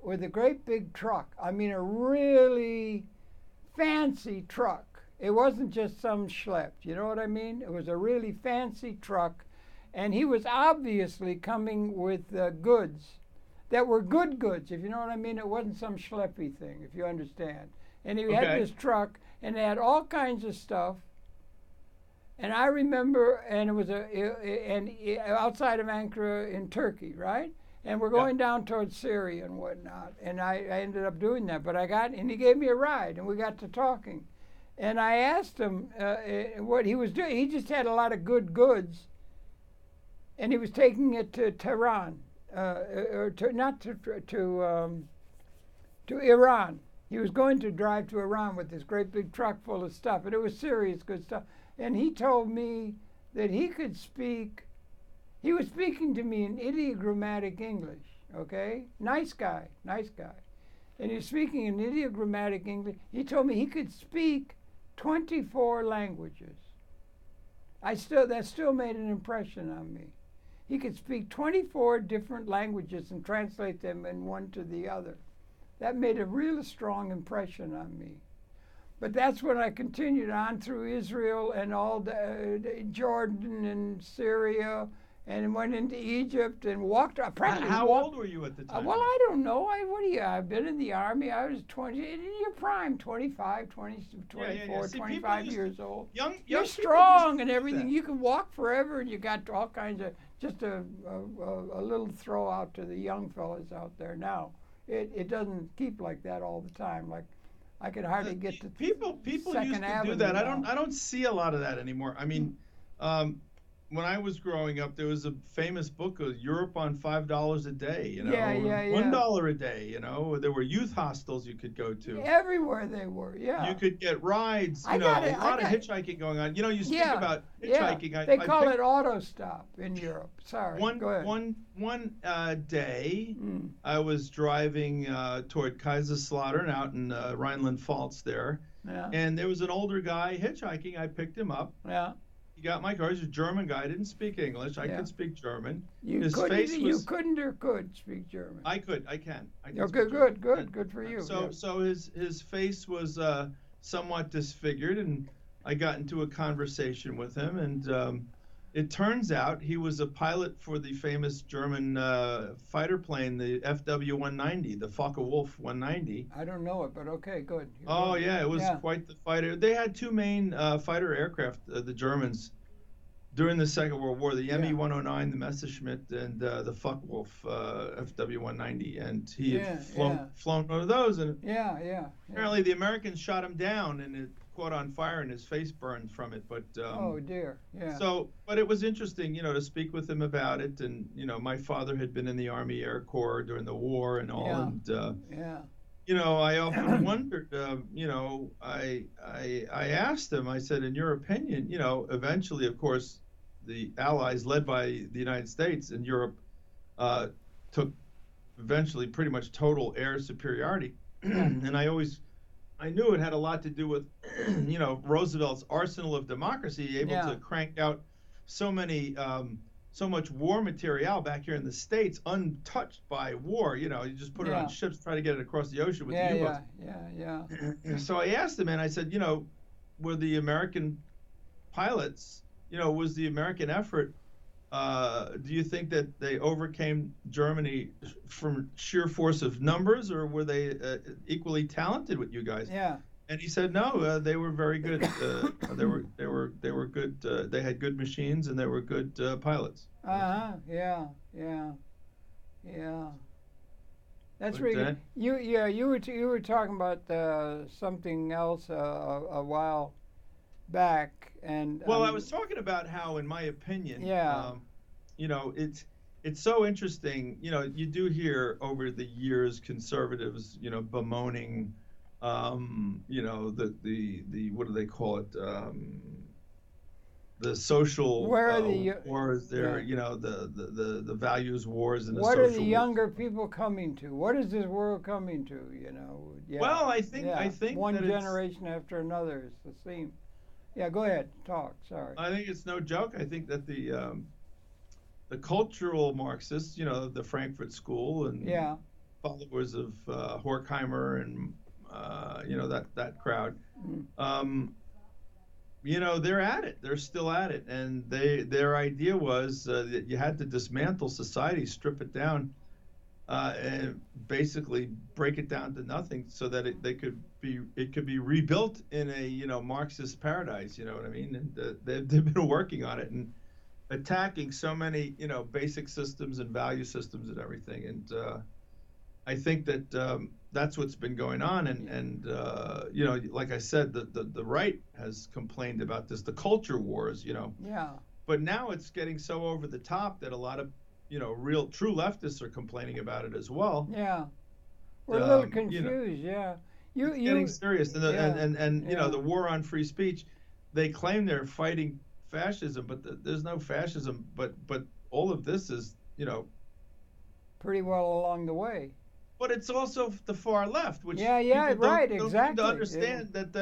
with a great big truck. I mean, a really fancy truck. It wasn't just some schlep, you know what I mean? It was a really fancy truck, and he was obviously coming with goods that were good goods, if you know what I mean. It wasn't some schleppy thing, if you understand. And he had this truck, and it had all kinds of stuff. And I remember, and it was outside of Ankara in Turkey, right? And we're going down towards Syria and whatnot. And I ended up doing that. But and he gave me a ride, and we got to talking. And I asked him what he was doing. He just had a lot of good goods, and he was taking it to Tehran, to Iran. He was going to drive to Iran with this great big truck full of stuff, and it was serious good stuff. And he told me that he could speak. He was speaking to me in ideogrammatic English. Okay, nice guy. And he was speaking in ideogrammatic English. He told me he could speak 24 languages. That still made an impression on me. He could speak 24 different languages and translate them in one to the other. That made a real strong impression on me. But that's when I continued on through Israel and all Jordan and Syria, and went into Egypt and walked. How old were you at the time? Well, I don't know. I've been in the Army. I was 20, in your prime, 25, 20, 24, See, 25 years old. You're strong and everything. You can walk forever, and you got all kinds of, just a little throw out to the young fellas out there now. It doesn't keep like that all the time. Like, I could hardly get to people used to do that. I don't see a lot of that anymore. I mean, when I was growing up, there was a famous book of Europe on $5 a day. $1 a day. You know, there were youth hostels you could go to. Everywhere they were. Yeah. You could get rides. A lot of hitchhiking going on. You know, you speak about hitchhiking. They call it auto stop in Europe. Sorry. Go ahead. One day, I was driving toward Kaiserslautern out in Rhineland-Pfalz there, Yeah. And there was an older guy hitchhiking. I picked him up. Yeah. He got my car. He's a German guy. Didn't speak English. I could speak German. You His couldn't. face You was. couldn't or could speak German. I could. I can. I can Okay. speak German. Good for you. So his face was somewhat disfigured, and I got into a conversation with him, and it turns out he was a pilot for the famous German fighter plane, the FW-190, the Focke-Wulf 190. I don't know it, but okay, good. Oh yeah, it was quite the fighter. They had two main fighter aircraft, the Germans, during the Second World War: the Me-109, the Messerschmitt, and the Focke-Wulf FW-190. And he had flown one of those, and apparently the Americans shot him down, and it caught on fire, and his face burned from it. But oh dear, yeah. So, but it was interesting, to speak with him about it, and my father had been in the Army Air Corps during the war and all, and I often wondered, I asked him, I said, in your opinion, eventually, of course, the Allies, led by the United States in Europe, took eventually pretty much total air superiority, and I knew it had a lot to do with, Roosevelt's arsenal of democracy, able to crank out so much war material back here in the States, untouched by war. You just put it on ships, try to get it across the ocean with the U-boats. So I asked him, and I said, were the American pilots, was the American effort, do you think that they overcame Germany from sheer force of numbers, or were they equally talented with you guys? Yeah. And he said, no, they were very good. They were good. They had good machines, and they were good pilots. Yeah. That's really you were talking about something else a while back, and I was talking about how, in my opinion, it's so interesting. You do hear over the years conservatives, bemoaning, the what do they call it? The social wars there, the values wars and the social wars. What are the younger people coming to? What is this world coming to, Well, I think one generation after another is the theme. Yeah, go ahead, talk, sorry. I think it's no joke. I think that the cultural Marxists, the Frankfurt School and followers of Horkheimer and, that crowd, they're at it. They're still at it. And their idea was that you had to dismantle society, strip it down, and basically break it down to nothing, so that it could be rebuilt in a Marxist paradise. You know what I mean? And they've been working on it and attacking so many basic systems and value systems and everything. And I think that that's what's been going on. And like I said, the right has complained about this, the culture wars. But now it's getting so over the top that a lot of real true leftists are complaining about it as well. Yeah, we're a little confused. It's getting serious, and the war on free speech. They claim they're fighting fascism, but there's no fascism. But all of this is pretty well along the way. But it's also the far left, which right, don't exactly. seem to understand that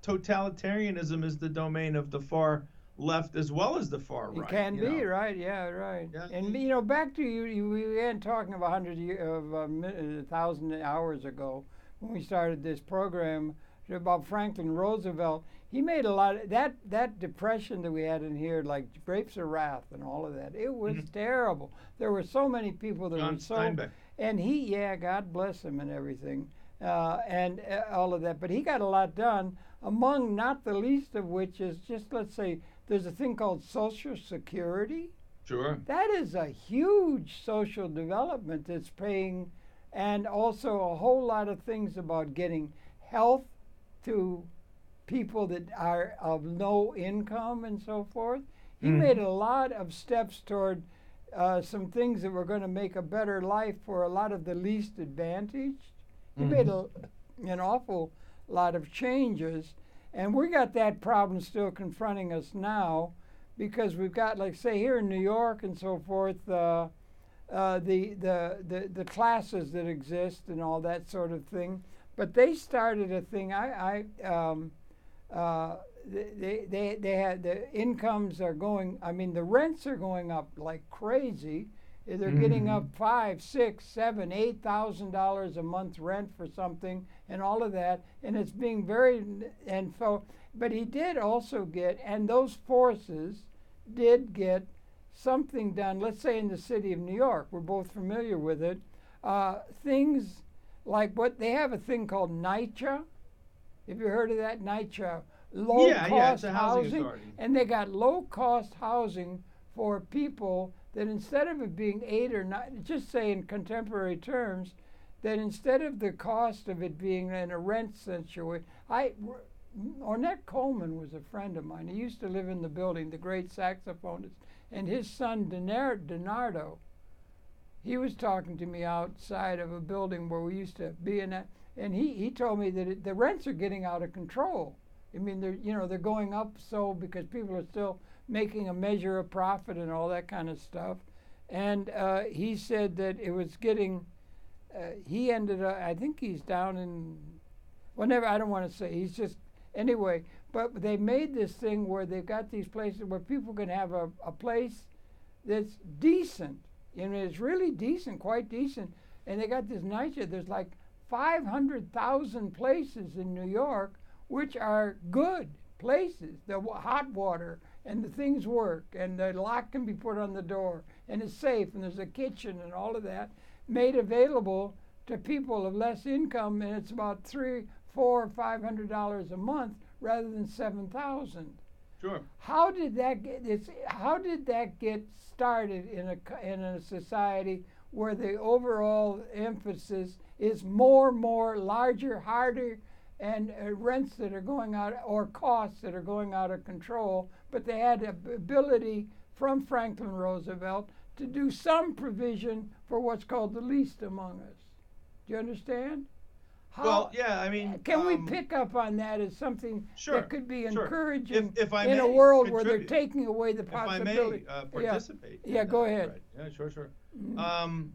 totalitarianism is the domain of the far left as well as the far right. It can be, right? Yeah, right. Yeah. And back to you we began talking of 1,000 hours ago when we started this program about Franklin Roosevelt. He made a lot of that depression that we had in here, like Grapes of Wrath and all of that. It was terrible. There were so many people that were so. Steinbeck. And he, God bless him and everything, and all of that. But he got a lot done, among not the least of which is just, let's say, there's a thing called Social Security. Sure. That is a huge social development that's paying, and also a whole lot of things about getting health to people that are of no income and so forth. He made a lot of steps toward some things that were going to make a better life for a lot of the least advantaged. He made an awful lot of changes, and we got that problem still confronting us now, because we've got, like, say, here in New York and so forth, the classes that exist and all that sort of thing. But they started a thing. They had the incomes are going. I mean, the rents are going up like crazy. They're getting up $5,000, $6,000, $7,000, $8,000 a month rent for something, and all of that. And it's being very and so. But he did also get, and those forces did get something done. Let's say in the city of New York, we're both familiar with it. Things like what they have a thing called NYCHA. Have you heard of that? NYCHA, low cost housing, and they got low cost housing for people that instead of it being 8 or 9, just say in contemporary terms, that instead of the cost of it being in a rent situation, Ornette Coleman was a friend of mine. He used to live in the building, the great saxophonist, and his son DiNardo, he was talking to me outside of a building where we used to be in that, and he told me that the rents are getting out of control. I mean, they're going up so because people are still making a measure of profit and all that kind of stuff. And he said that it was getting, he ended up, I think he's down in, whatever, I don't want to say, he's just, anyway, but they made this thing where they've got these places where people can have a place that's decent. And it's really decent, quite decent. And they got this NYCHA, there's like 500,000 places in New York which are good places. The hot water and the things work and the lock can be put on the door and it's safe and there's a kitchen and all of that made available to people of less income, and it's about $300, $400, $500 a month rather than $7,000. Sure. How did that get started in a society where the overall emphasis is more, larger, harder, and rents that are going out, or costs that are going out of control, but they had the ability from Franklin Roosevelt to do some provision for what's called the least among us. Do you understand? Well, yeah, I mean... Can we pick up on that as something that could be encouraging if I in may a world where contribute, they're taking away the possibility? If I may participate. Yeah, go ahead. Right. Yeah, sure. Mm-hmm.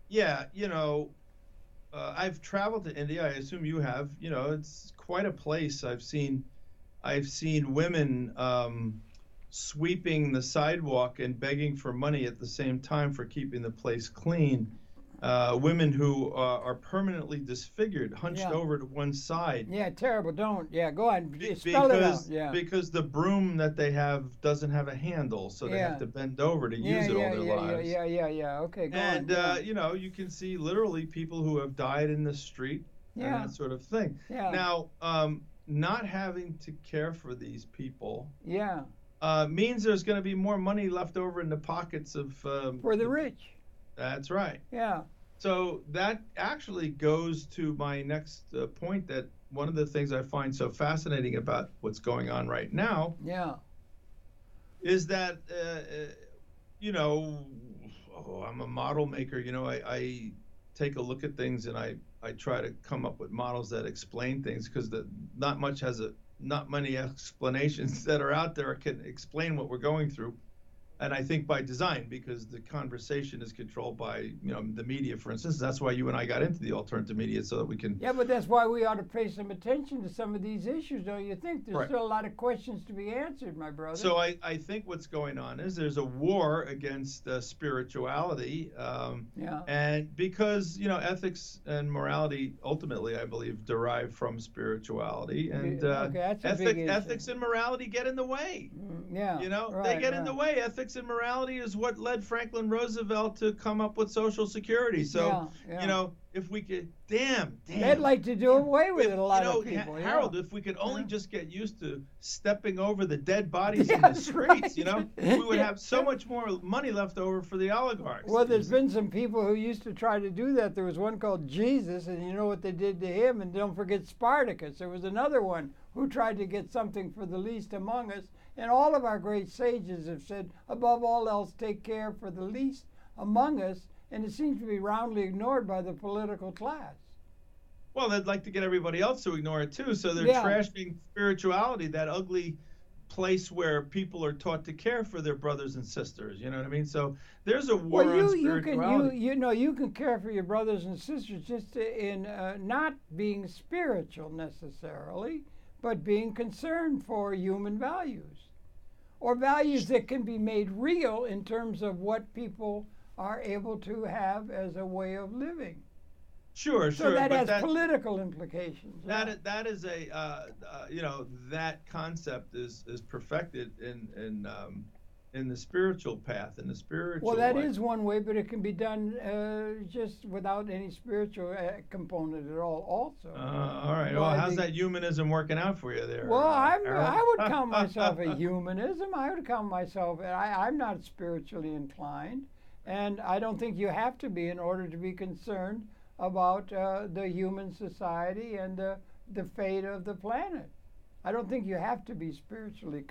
Yeah, I've traveled to India. I assume you have. It's quite a place. I've seen women sweeping the sidewalk and begging for money at the same time for keeping the place clean. Women who are permanently disfigured, hunched over to one side. Yeah, terrible. Don't. Yeah, go on. Spell it out. Yeah. Because the broom that they have doesn't have a handle, so they have to bend over to use it all their lives. Yeah. Okay, go on. And, you can see literally people who have died in the street and that sort of thing. Yeah. Now, not having to care for these people means there's going to be more money left over in the pockets of... for the rich. That's right. Yeah. So that actually goes to my next point, that one of the things I find so fascinating about what's going on right now is that, I'm a model maker. I take a look at things and I try to come up with models that explain things, because not many explanations that are out there can explain what we're going through. And I think by design, because the conversation is controlled by, the media, for instance. That's why you and I got into the alternative media, so that we can... Yeah, but that's why we ought to pay some attention to some of these issues, don't you think? There's still a lot of questions to be answered, my brother. So I think what's going on is there's a war against spirituality. And because, ethics and morality ultimately, I believe, derive from spirituality. And that's a big issue. Ethics and morality get in the way. They get in the way. Ethics and morality is what led Franklin Roosevelt to come up with Social Security. So, if we could, they'd like to do away with it, a lot of people. Harold, if we could only just get used to stepping over the dead bodies in the streets, we would have so much more money left over for the oligarchs. Well, there's been some people who used to try to do that. There was one called Jesus, and you know what they did to him? And don't forget Spartacus. There was another one who tried to get something for the least among us. And all of our great sages have said, above all else, take care for the least among us. And it seems to be roundly ignored by the political class. Well, they'd like to get everybody else to ignore it too. So they're trashing spirituality, that ugly place where people are taught to care for their brothers and sisters. You know what I mean? So there's a war Well, on you spirituality. you can care for your brothers and sisters just in not being spiritual necessarily, but being concerned for human values, or values that can be made real in terms of what people are able to have as a way of living. Sure, So sure. that but has political implications. that is a you know, that concept is perfected in the spiritual path, in the spiritual Well, that life. is one way, but it can be done just without any spiritual component at all. Also. All right. Well, how's that humanism working out for you there? Well, Harold? I would count myself a humanism. I would count myself. I'm not spiritually inclined, and I don't think you have to be in order to be concerned about the human society and the fate of the planet. I don't think you have to be spiritually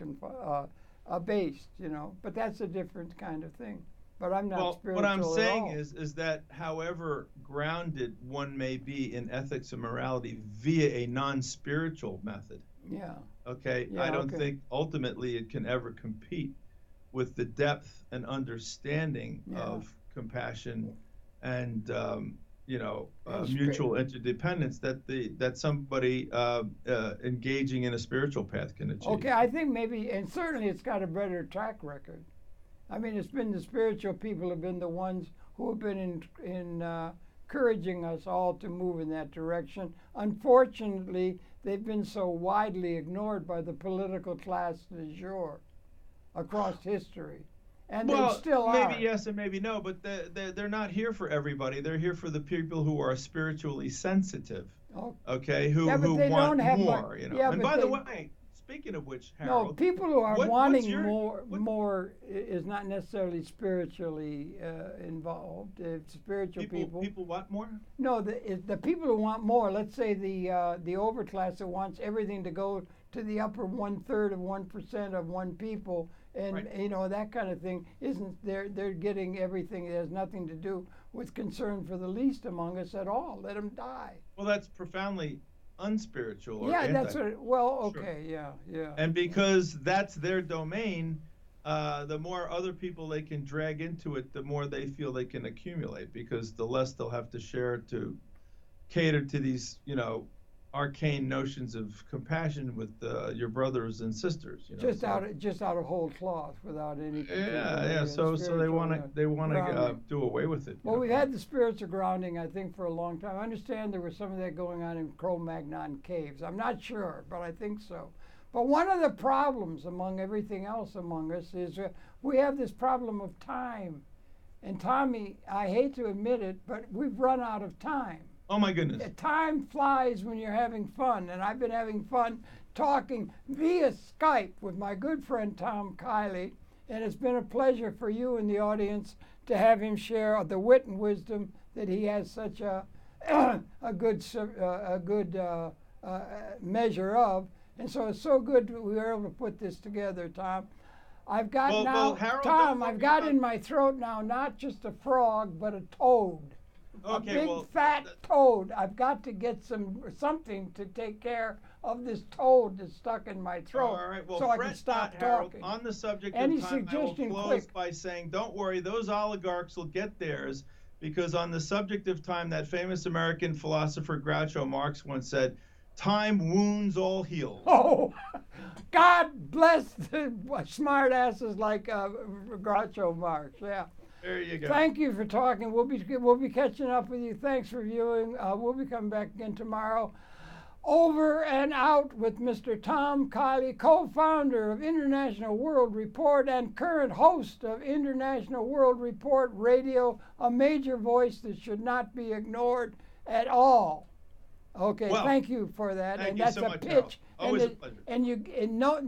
based, you know. But that's a different kind of thing. But I'm not spiritual what I'm saying at all. is that however grounded one may be in ethics and morality via a non-spiritual method, Yeah. okay, Yeah, I don't okay. think ultimately it can ever compete with the depth and understanding Yeah. of compassion and you know, And mutual interdependence that somebody engaging in a spiritual path can achieve. Okay, I think maybe, and certainly it's got a better track record. I mean, it's been the spiritual people have been the ones who have been encouraging us all to move in that direction. Unfortunately, they've been so widely ignored by the political class du jour across history. And Well, they still maybe are. yes and maybe no, but they're not here for everybody. They're here for the people who are spiritually sensitive. Oh, Okay, who yeah, but they want don't have more, you know. yeah, And but by the they- way, speaking of which, No, Harold, people who are what's wanting your- more is not necessarily spiritually involved. It's spiritual people. people want more. No, the people who want more. Let's say the overclass that wants everything to go to the upper 1/3 of 1% of one people, and Right. you know that kind of thing. Isn't they're getting everything that has nothing to do with concern for the least among us at all. Let them die. Well, that's profoundly unspiritual. Or Yeah, that's anti- what. Well, Sure. okay, yeah. And because that's their domain, the more other people they can drag into it, the more they feel they can accumulate. Because the less they'll have to share to cater to these, you know, arcane notions of compassion with your brothers and sisters. You know, Just out of whole cloth, without any. yeah. So they want to grounding. do away with it. Well, we've had the spiritual grounding, I think, for a long time. I understand there was some of that going on in Cro-Magnon caves. I'm not sure, but I think so. But one of the problems among everything else among us is we have this problem of time. And Tommy, I hate to admit it, but we've run out of time. Oh my goodness. Time flies when you're having fun, and I've been having fun talking via Skype with my good friend Tom Kiely, and it's been a pleasure for you in the audience to have him share the wit and wisdom that he has such a good measure of, and so it's so good that we were able to put this together, Tom. I've got Harold, Tom, I've got in my throat now not just a frog, but a toad. Okay, a big fat toad. I've got to get something to take care of this toad that's stuck in my throat, all right. Well, so I fret can stop not, Harold. talking. On the subject Any of time, I will suggestion, close quick? by saying, don't worry, those oligarchs will get theirs, because on the subject of time, that famous American philosopher Groucho Marx once said, "Time wounds all heals." Oh, God bless the smart asses like Groucho Marx. Yeah. There you go. Thank you for talking. We'll be catching up with you. Thanks for viewing. We'll be coming back again tomorrow. Over and out with Mr. Tom Kiely, co-founder of International World Report and current host of International World Report Radio, a major voice that should not be ignored at all. Okay, Well, thank you for that. thank And you that's so a much, pitch. Harold. Always and a pleasure. And no